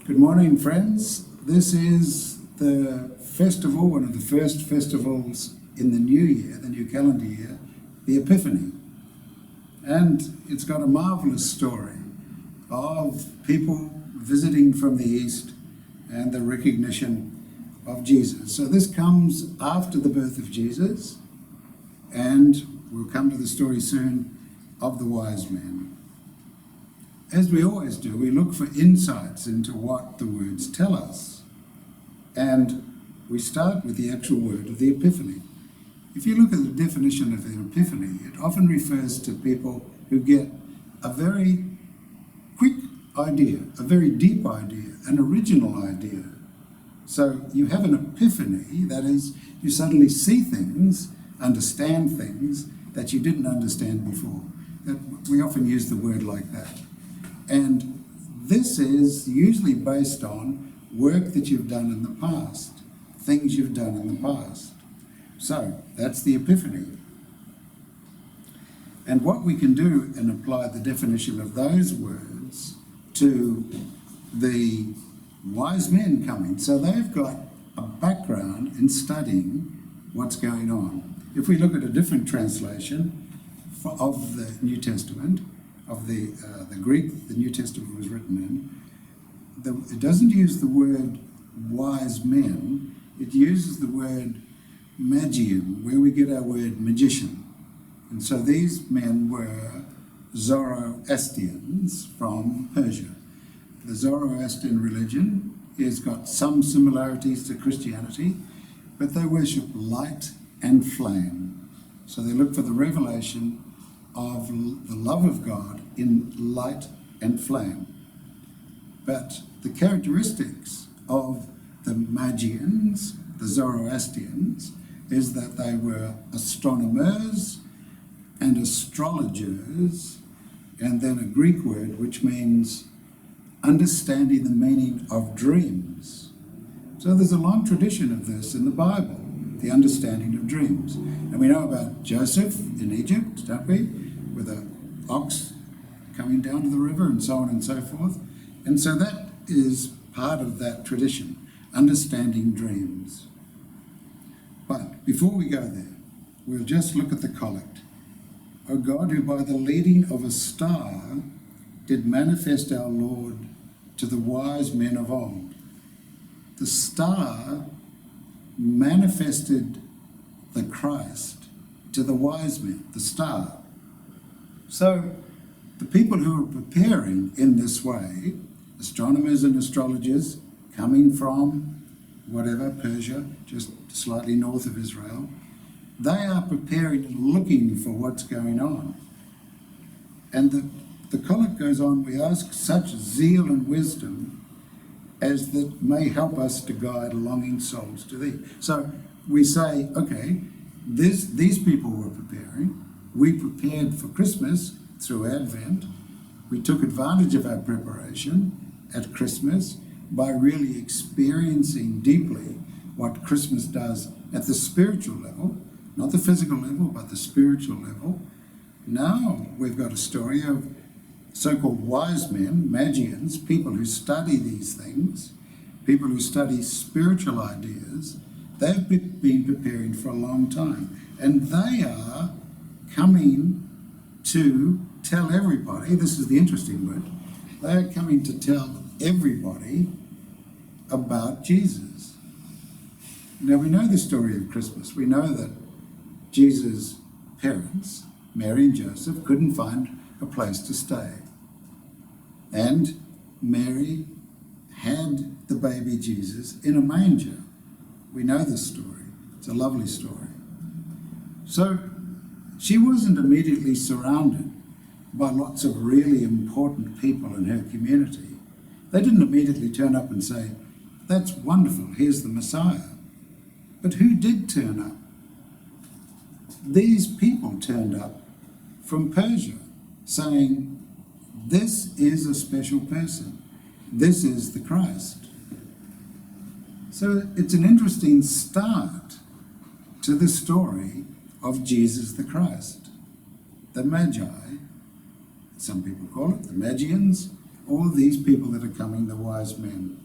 Good morning, friends. This is the festival, one of the first festivals in the new year, the new calendar year, the Epiphany. And it's got a marvelous story of people visiting from the East and the recognition of Jesus. So this comes after the birth of Jesus, and we'll come to the story soon of the wise men. As we always do, we look for insights into what the words tell us. And we start with the actual word of the Epiphany. If you look at the definition of the Epiphany, it often refers to people who get a very quick idea, a very deep idea, an original idea. So you have an epiphany, that is, you suddenly see things, understand things that you didn't understand before. We often use the word like that. And this is usually based on work that you've done in the past, things you've done in the past. So that's the Epiphany. And what we can do and apply the definition of those words to the wise men coming. So they've got a background in studying what's going on. If we look at a different translation of the New Testament, of the Greek the New Testament was written in, it doesn't use the word wise men, it uses the word magium, where we get our word magician. And so these men were Zoroastrians from Persia. The Zoroastrian religion has got some similarities to Christianity, but they worship light and flame. So they look for the revelation of the love of God in light and flame. But the characteristics of the Magians, the Zoroastrians, is that they were astronomers and astrologers, and then a Greek word which means understanding the meaning of dreams. So there's a long tradition of this in the Bible, the understanding of dreams. And we know about Joseph in Egypt, don't we? With an ox coming down to the river and so on and so forth. And so that is part of that tradition, understanding dreams. But before we go there, we'll just look at the collect. O God, who by the leading of a star did manifest our Lord to the wise men of old. The star manifested the Christ to the wise men, the star. So the people who are preparing in this way, astronomers and astrologers coming from whatever, Persia, just slightly north of Israel, they are preparing and looking for what's going on. And the collect goes on, we ask such zeal and wisdom as that may help us to guide longing souls to thee. So we say, okay, these people were preparing. We prepared for Christmas through Advent. We took advantage of our preparation at Christmas by really experiencing deeply what Christmas does at the spiritual level, not the physical level, but the spiritual level. Now we've got a story of so-called wise men, Magians, people who study these things, people who study spiritual ideas. They've been preparing for a long time, and they are coming to tell everybody, this is the interesting bit, they are coming to tell everybody about Jesus. Now we know the story of Christmas. We know that Jesus' parents, Mary and Joseph, couldn't find a place to stay. And Mary had the baby Jesus in a manger. We know this story. It's a lovely story. So she wasn't immediately surrounded by lots of really important people in her community. They didn't immediately turn up and say, that's wonderful, here's the Messiah. But who did turn up? These people turned up from Persia saying, this is a special person. This is the Christ. So it's an interesting start to the story of Jesus the Christ. The Magi, some people call it the Magians, all these people that are coming, the wise men.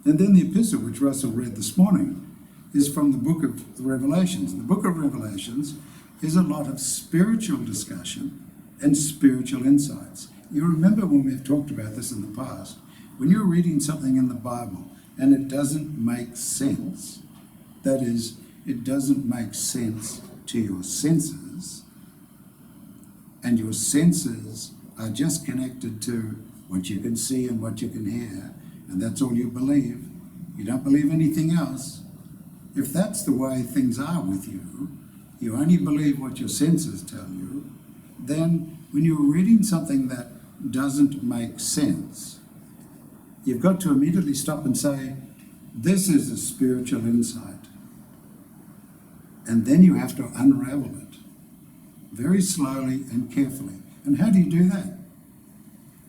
And then the epistle, which Russell read this morning, is from the book of Revelations. The book of Revelations is a lot of spiritual discussion and spiritual insights. You remember when we've talked about this in the past, when you're reading something in the Bible and it doesn't make sense, that is, it doesn't make sense to your senses, and your senses are just connected to what you can see and what you can hear, and that's all you believe. You don't believe anything else. If that's the way things are with you, you only believe what your senses tell you, then when you're reading something that doesn't make sense, you've got to immediately stop and say, this is a spiritual insight. And then you have to unravel it very slowly and carefully. And how do you do that?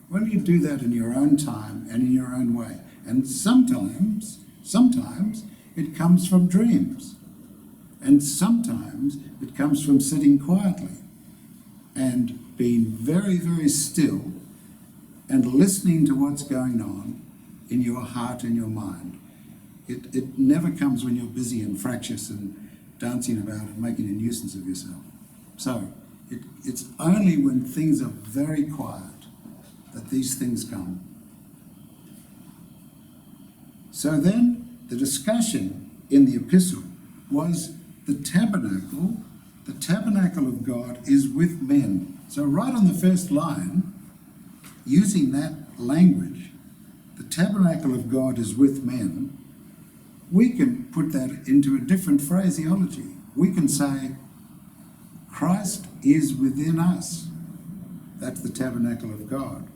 Well, you do that in your own time and in your own way. And sometimes it comes from dreams. And sometimes it comes from sitting quietly and being very, very still and listening to what's going on in your heart and your mind. It never comes when you're busy and fractious and dancing about and making a nuisance of yourself. So it's only when things are very quiet that these things come. So then the discussion in the epistle was the tabernacle of God is with men. So right on the first line, using that language, the tabernacle of God is with men, we can put that into a different phraseology. We can say, Christ is within us. That's the tabernacle of God.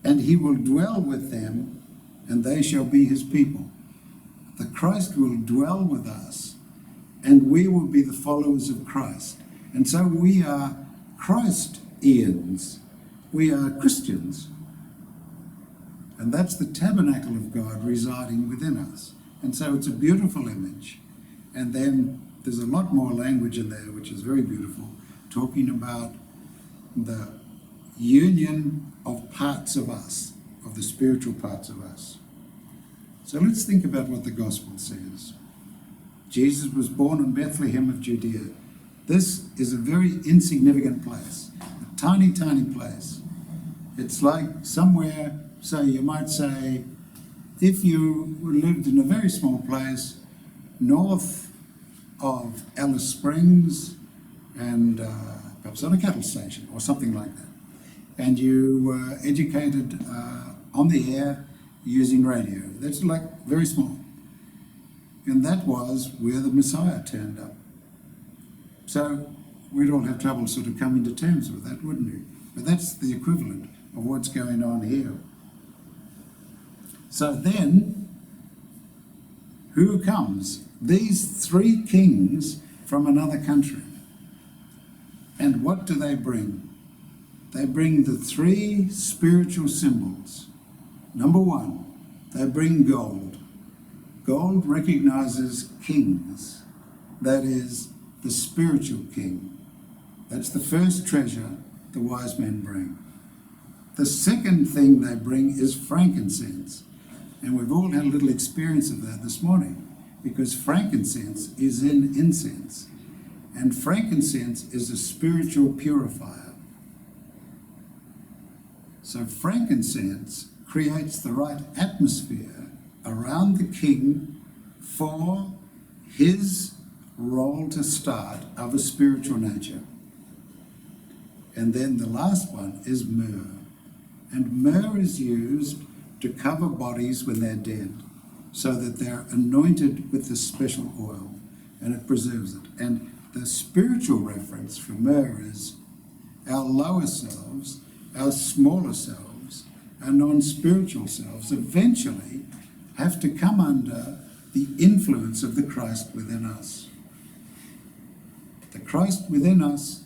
And he will dwell with them, and they shall be his people. The Christ will dwell with us, and we will be the followers of Christ. And so we are Christians. We are Christians. And that's the tabernacle of God residing within us. And so it's a beautiful image. And then there's a lot more language in there, which is very beautiful, talking about the union of parts of us, of the spiritual parts of us. So let's think about what the gospel says. Jesus was born in Bethlehem of Judea. This is a very insignificant place, a tiny, tiny place. It's like somewhere, so you might say, if you lived in a very small place north of Alice Springs and perhaps on a cattle station or something like that, and you were educated on the air using radio. That's like very small. And that was where the Messiah turned up. So we'd all have trouble sort of coming to terms with that, wouldn't we? But that's the equivalent of what's going on here. So then, who comes? These three kings from another country. And what do they bring? They bring the three spiritual symbols. Number one, they bring gold. Gold recognizes kings. That is the spiritual king. That's the first treasure the wise men bring. The second thing they bring is frankincense. And we've all had a little experience of that this morning, because frankincense is in incense. And frankincense is a spiritual purifier. So frankincense creates the right atmosphere around the king for his role to start of a spiritual nature. And then the last one is myrrh. And myrrh is used to cover bodies when they're dead, so that they're anointed with this special oil, and it preserves it. And the spiritual reference for myrrh is our lower selves, our smaller selves, our non-spiritual selves eventually have to come under the influence of the Christ within us. The Christ within us,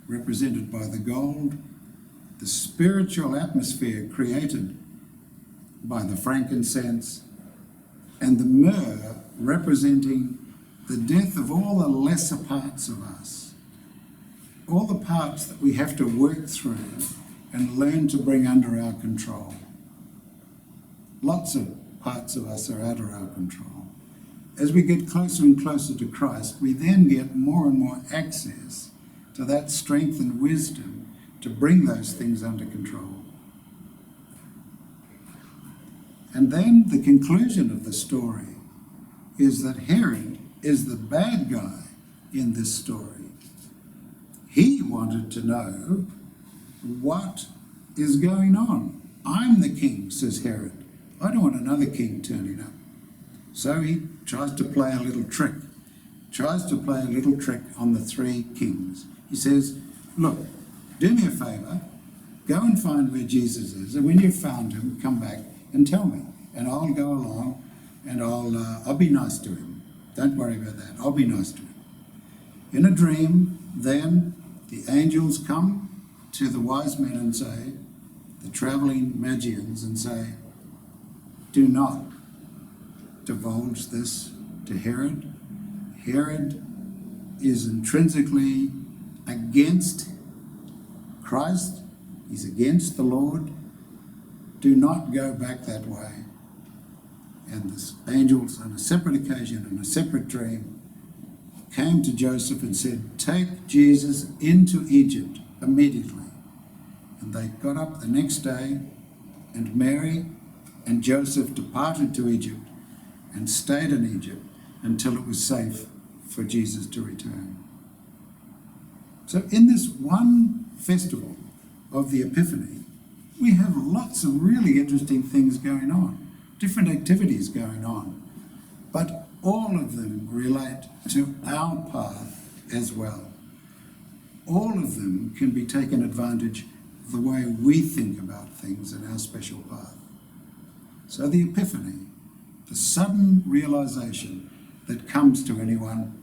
represented by the gold, the spiritual atmosphere created by the frankincense, and the myrrh representing the death of all the lesser parts of us, all the parts that we have to work through and learn to bring under our control. Lots of parts of us are out of our control. As we get closer and closer to Christ, we then get more and more access to that strength and wisdom to bring those things under control. And then the conclusion of the story is that Herod is the bad guy in this story. He wanted to know what is going on. I'm the king, says Herod. I don't want another king turning up. So he tries to play a little trick on the three kings. He says, look, do me a favour, go and find where Jesus is, and when you've found him, come back and tell me, and I'll go along and I'll be nice to him. Don't worry about that, I'll be nice to him. In a dream, then the angels come to the wise men and say, the travelling Magians, and say, do not divulge this to Herod. Herod is intrinsically against Christ. He's against the Lord. Do not go back that way. And the angels, on a separate occasion, in a separate dream, came to Joseph and said, take Jesus into Egypt immediately. And they got up the next day, and Mary and Joseph departed to Egypt and stayed in Egypt until it was safe for Jesus to return. So in this one festival of the Epiphany, we have lots of really interesting things going on, different activities going on, but all of them relate to our path as well. All of them can be taken advantage of the way we think about things in our special path. So the Epiphany, the sudden realization that comes to anyone,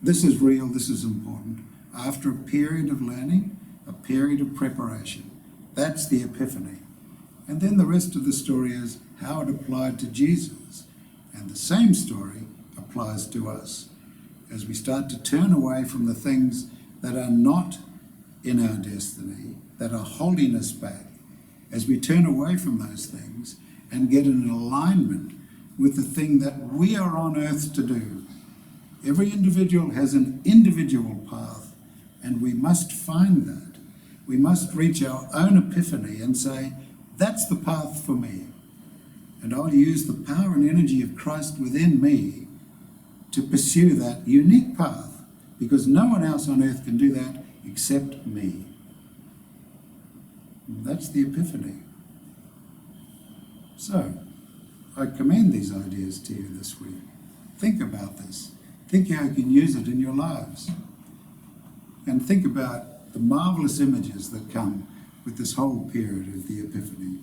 this is real, this is important. After a period of learning, a period of preparation, that's the Epiphany. And then the rest of the story is how it applied to Jesus. And the same story applies to us. As we start to turn away from the things that are not in our destiny, that are holding us back, as we turn away from those things and get in alignment with the thing that we are on earth to do. Every individual has an individual path, and we must find that. We must reach our own epiphany and say, that's the path for me. And I'll use the power and energy of Christ within me to pursue that unique path, because no one else on earth can do that except me. And that's the Epiphany. So, I commend these ideas to you this week. Think about this. Think how you can use it in your lives. And think about the marvellous images that come with this whole period of the Epiphany.